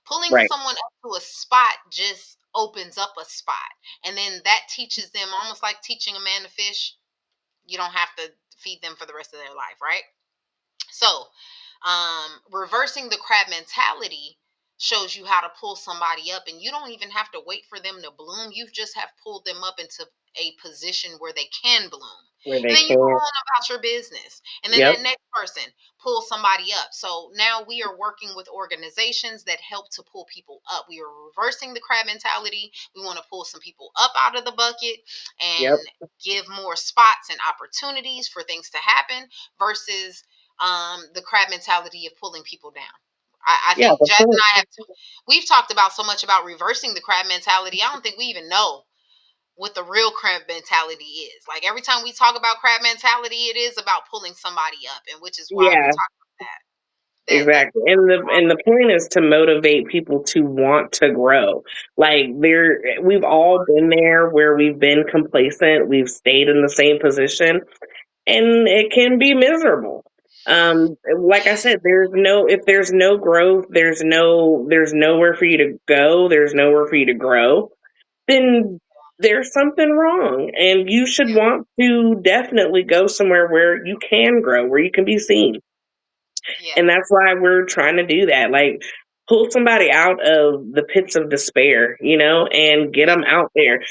Pulling Right. someone up to a spot just opens up a spot. And then that teaches them, almost like teaching a man to fish. You don't have to feed them for the rest of their life, right? So, reversing the crab mentality shows you how to pull somebody up, and you don't even have to wait for them to bloom. You just have pulled them up into a position where they can bloom. Where And they then you go can. on about your business. And then that Yep. next person pulls somebody up. So now we are working with organizations that help to pull people up. We are reversing the crab mentality. We want to pull some people up out of the bucket and Yep. give more spots and opportunities for things to happen versus the crab mentality of pulling people down. I Yeah. think The Jazz and point. I have we've talked about so much about reversing the crab mentality. I don't think we even know what the real crab mentality is. Like every time we talk about crab mentality, it is about pulling somebody up, and which is why we're Yeah. talking about that. That Exactly. And the point is to motivate people to want to grow. Like we've all been there where we've been complacent, we've stayed in the same position, and it can be miserable. Like I yes, said, if there's no growth, there's nowhere for you to go, there's nowhere for you to grow, then there's something wrong. And you should yeah, want to definitely go somewhere where you can grow, where you can be seen. yeah, And that's why we're trying to do that. Like, pull somebody out of the pits of despair, and get yeah, them out there,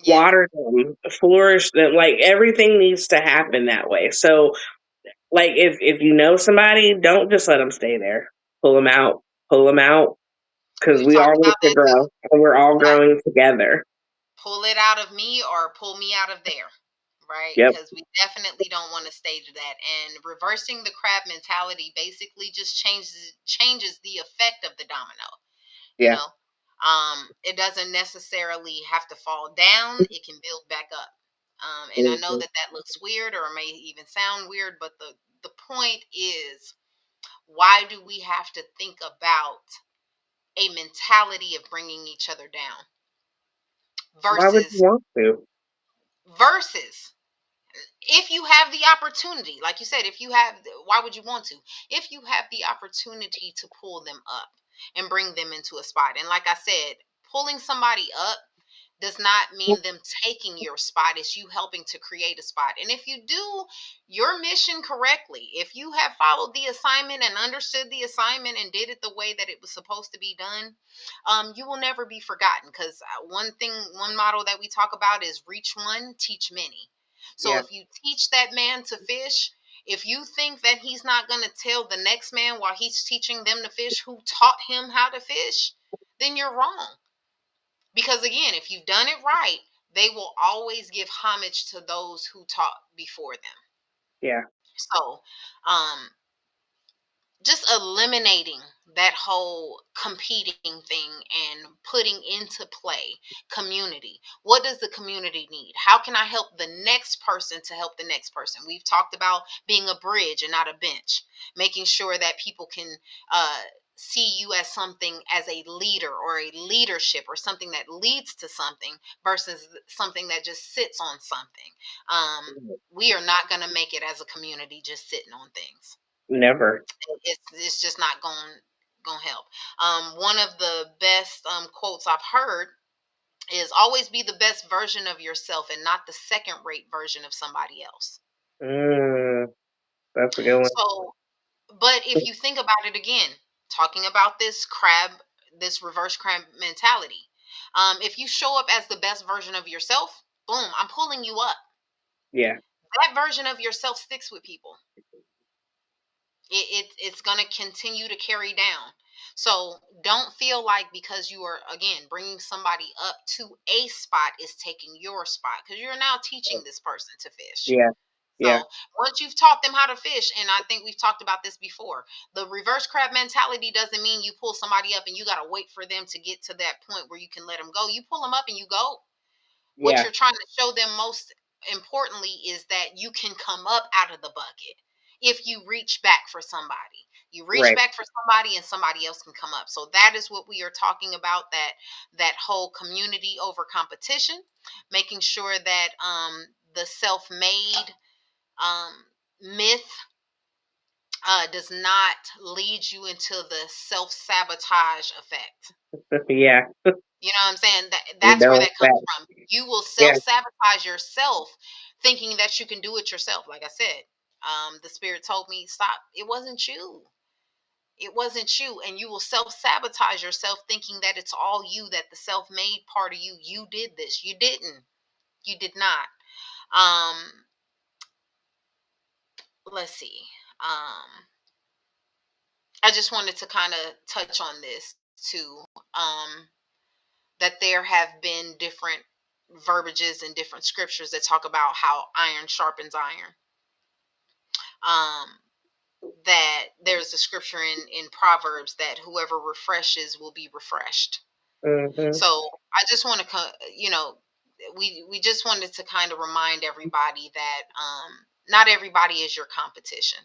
yeah, water them, flourish them. Like, everything needs to happen that way. So, Like if you know somebody, don't just let them stay there. Pull them out, because We've we talked all need about to that too. grow, and we're all Right. growing together. Pull it out of me or pull me out of there. Right? Yep. Because we definitely don't want to stage that. And reversing the crab mentality basically just changes the effect of the domino. You Yeah. know, it doesn't necessarily have to fall down; it can build back up. And I know Mhm. that that looks weird or may even sound weird, but the point is, why do we have to think about a mentality of bringing each other down Why would you versus want to? versus if you have the opportunity, like you said, if you have, why would you want to? If you have the opportunity to pull them up and bring them into a spot, and like I said, pulling somebody up does not mean them taking your spot. It's you helping to create a spot. And if you do your mission correctly, if you have followed the assignment and understood the assignment and did it the way that it was supposed to be done, you will never be forgotten. Because one model that we talk about is reach one, teach many. So Yeah. if you teach that man to fish, if you think that he's not going to tell the next man while he's teaching them to fish who taught him how to fish, then you're wrong. Because again, if you've done it right, they will always give homage to those who taught before them. Yeah. So, just eliminating that whole competing thing and putting into play community. What does the community need? How can I help the next person to help the next person? We've talked about being a bridge and not a bench, making sure that people can uh, see you as something, as a leader or a leadership or something that leads to something versus something that just sits on something. We are not going to make it as a community just sitting on things. Never. It's just not going to help. One of the best quotes I've heard is always be the best version of yourself and not the second rate version of somebody else. Mm, that's a good one. So, but if you think about it again, talking about this reverse crab mentality, if you show up as the best version of yourself, boom, I'm pulling you up. Yeah. That version of yourself sticks with people. It's going to continue to carry down. So don't feel like because you are again bringing somebody up to a spot is taking your spot, because you're now teaching this person to fish. Yeah. Yeah. So once you've taught them how to fish, and I think we've talked about this before, the reverse crab mentality doesn't mean you pull somebody up and you got to wait for them to get to that point where you can let them go. You pull them up and you go. What Yeah. you're trying to show them most importantly is that you can come up out of the bucket if you reach back for somebody. You reach Right. back for somebody and somebody else can come up. So that is what we are talking about, that whole community over competition, making sure that the self-made myth does not lead you into the self-sabotage effect. Yeah. You know what I'm saying? We That's where don't that comes that. from. You will Yeah. self-sabotage yourself thinking that you can do it yourself. Like I said, the spirit told me, stop. It wasn't you. It wasn't you. And you will self-sabotage yourself thinking that it's all you, that the self-made part of you, you did this. You didn't. You did not. Um, let's see. I just wanted to kind of touch on this too. That there have been different verbiages and different scriptures that talk about how iron sharpens iron. Um, that there's a scripture in Proverbs that whoever refreshes will be refreshed. Hmm. So I just want to, we just wanted to kind of remind everybody that not everybody is your competition,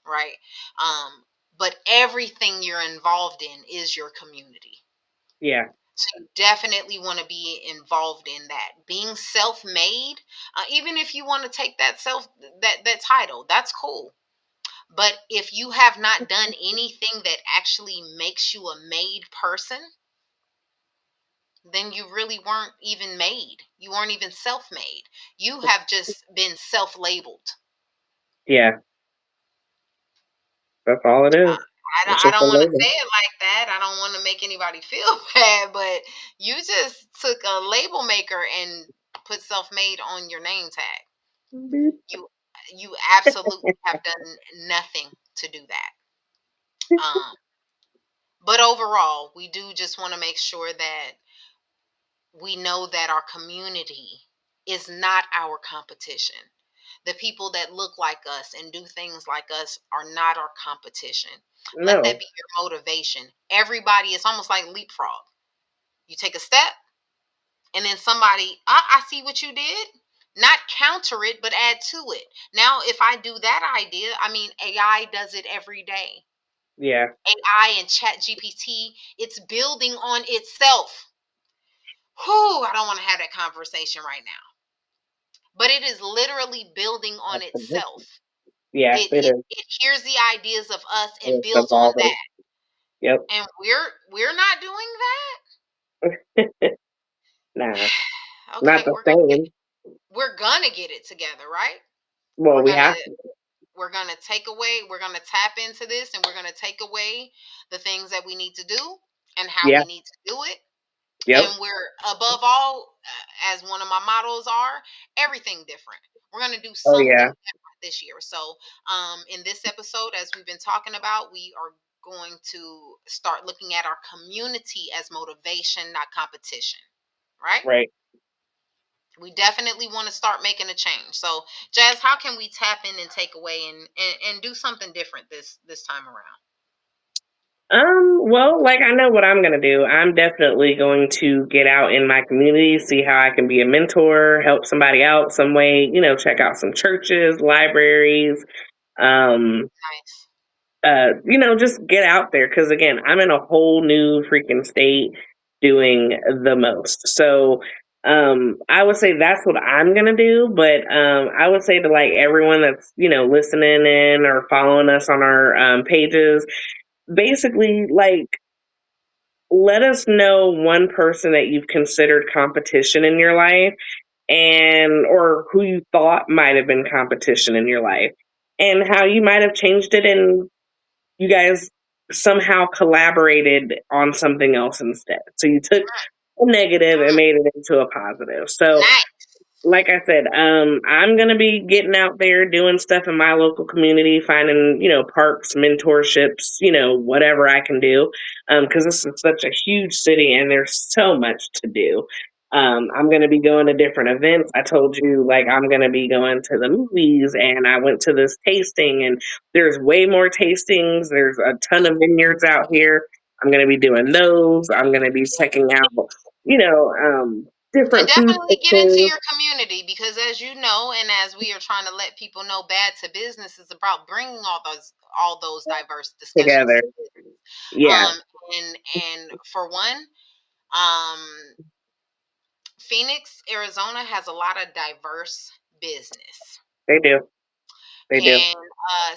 right? But everything you're involved in is your community. Yeah. So you definitely want to be involved in that. Being self-made, even if you want to take that title, that's cool. But if you have not done anything that actually makes you a made person, then you really weren't even made. You weren't even self-made. You have just been self-labeled. Yeah. That's all it Uh, is. It's I just a don't want to label. say it like that. I don't want to make anybody feel bad, but you just took a label maker and put self-made on your name tag. Beep. You You absolutely have done nothing to do that. Um, but overall, we do just want to make sure that we know that our community is not our competition. The people that look like us and do things like us are not our competition. Let that No. be your motivation. Everybody is almost like leapfrog. You take a step, and then somebody, I see what you did. Not counter it, but add to it. Now, if I do that idea, I mean, AI does it every day. Yeah. AI and Chat GPT, it's building on itself. Whew, I don't want to have that conversation right now. But it is literally building on Absolutely. itself. Yeah, It, it it is. it hears the ideas of us and It's builds on evolving. that. Yep. And we're not doing Nah, that. not Okay, the same. we're gonna get it together, right? Well, We're we gonna have to. we're gonna tap into this, and we're gonna take away the things that we need to do and how Yeah. we need to do it. Yep. And we're above all, as one of my mottos are, everything different. We're going to do Oh something yeah. different this year. So in this episode, as we've been talking about, we are going to start looking at our community as motivation, not competition, right? Right. We definitely want to start making a change. So Jazz, how can we tap in and take away and do something different this time around? Well, like I know what I'm gonna do. I'm definitely going to get out in my community, see how I can be a mentor, help somebody out some way, check out some churches, libraries, um, Nice. just get out there because again, I'm in a whole new freaking state doing the most. So I would say that's what I'm gonna do, but I would say to like everyone that's, listening in or following us on our pages, basically like let us know one person that you've considered competition in your life and or who you thought might have been competition in your life and how you might have changed it and you guys somehow collaborated on something else instead. So you took a negative and Mm, made it into a positive. So nice. like I said, I'm gonna be getting out there doing stuff in my local community, finding parks, mentorships, whatever I can do, because this is such a huge city and there's so much to do. I'm gonna be going to different events. I told you like I'm gonna be going to the movies, and I went to this tasting, and there's way more tastings. There's a ton of vineyards out here. I'm gonna be doing those. I'm gonna be checking out, you know, um, And different food definitely get into pictures your community, because as you know, and as we are trying to let people know, bad to business is about bringing all those diverse discussions together. to business. Yeah, um and for one, um Phoenix, Arizona has a lot of diverse business. they do. They do. And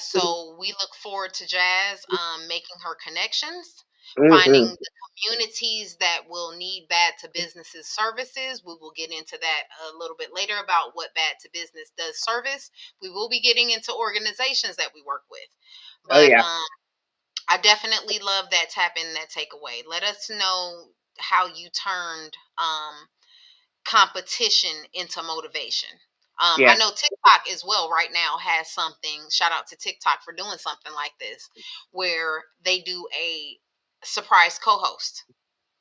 so we look forward to Jazz making her connections, finding Hmm. the communities that will need Bad to Business's services. We will get into that a little bit later about what Bad to Business does service. We will be getting into organizations that we work with. Oh But yeah, I definitely love that tap in, that takeaway. Let us know how you turned competition into motivation. I yeah. know TikTok as well right now has something. Shout out to TikTok for doing something like this, where they do a surprise co-host.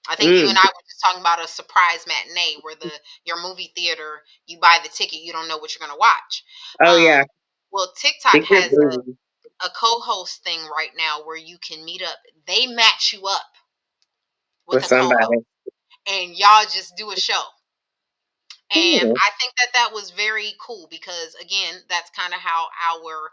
I think you Mm. and I were just talking about a surprise matinee where the your movie theater, you buy the ticket, you don't know what you're going to watch. Oh Um, yeah. well, TikTok Secret has movie a co-host thing right now where you can meet up. They match you up with with a co-host, somebody. and y'all just do a show. And Mm. I think that that was very cool because, again, that's kind of how our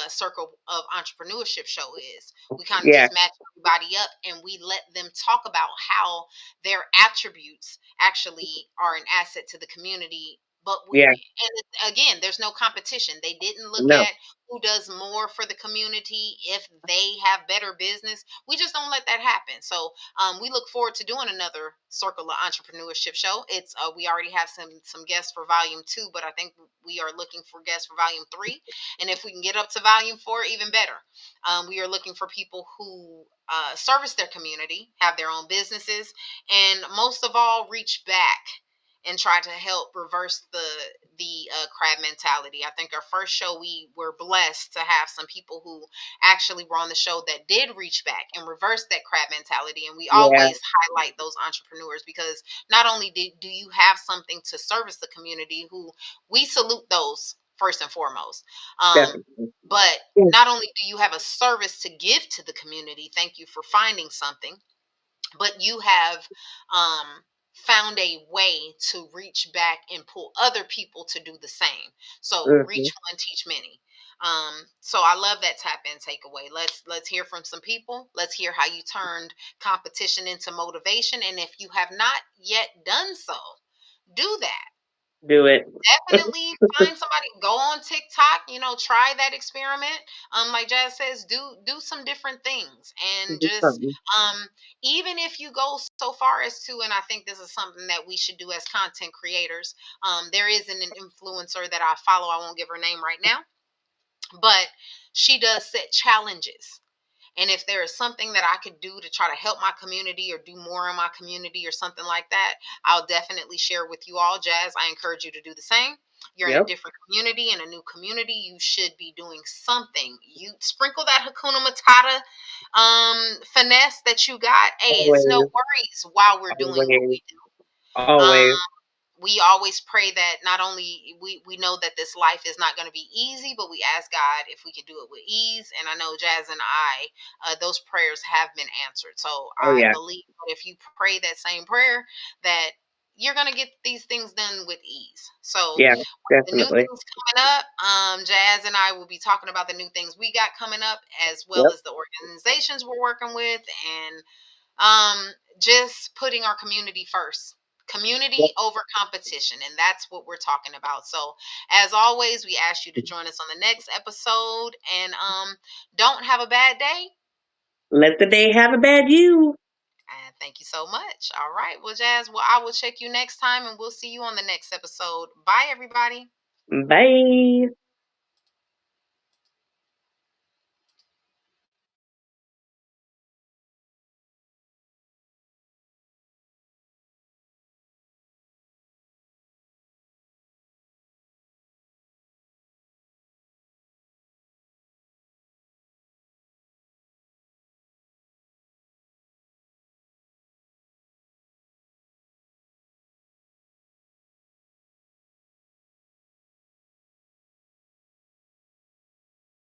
circle of entrepreneurship show is. We kind of Yeah, just match everybody up and we let them talk about how their attributes actually are an asset to the community. But yeah. again, there's no competition. They didn't look No, at who does more for the community if they have better business. We just don't let that happen. So we look forward to doing another Circle of Entrepreneurship show. It's we already have some guests for volume 2, but I think we are looking for guests for volume 3, and if we can get up to volume 4, even better. We are looking for people who service their community, have their own businesses, and most of all, reach back and try to help reverse the crab mentality. I think our first show, we were blessed to have some people who actually were on the show that did reach back and reverse that crab mentality. And we Yeah, always highlight those entrepreneurs because not only do you have something to service the community, who we salute those first and foremost, definitely. but Yeah. not only do you have a service to give to the community, thank you for finding something, but you have found a way to reach back and pull other people to do the same. So Mhm. reach one, teach many. So I love that tap in takeaway. Let's hear from some people. Let's hear how you turned competition into motivation. And if you have not yet done so, do that. Do it. Definitely find somebody, go on TikTok, try that experiment. Like Jazz says, do some different things, and Do just something. even if you go so far as to, and I think this is something that we should do as content creators. There is an influencer that I follow. I won't give her name right now, but she does set challenges, and if there is something that I could do to try to help my community or do more in my community or something like that, I'll definitely share with you all. Jazz, I encourage you to do the same. You're in a Yep. different community, in a new community. You should be doing something. You sprinkle that Hakuna Matata finesse that you got. Hey, it's no Always. worries while we're doing what Always. we do. Um, Always. we always pray that not only we know that this life is not going to be easy, but we ask God if we can do it with ease. And I know Jazz and those prayers have been answered. So Oh I yeah. believe that if you pray that same prayer, that you're going to get these things done with ease. So Yeah, the new definitely. things coming up, Jazz and I will be talking about the new things we got coming up, as well Yep. as the organizations we're working with, and um, just putting our community first. Yep. Community over competition. And that's what we're talking about. So, as always, we ask you to join us on the next episode. And don't have a bad day. Let the day have a bad you. And thank you so much. All right. Well, Jazz, well, I will check you next time, and we'll see you on the next episode. Bye, everybody. Bye.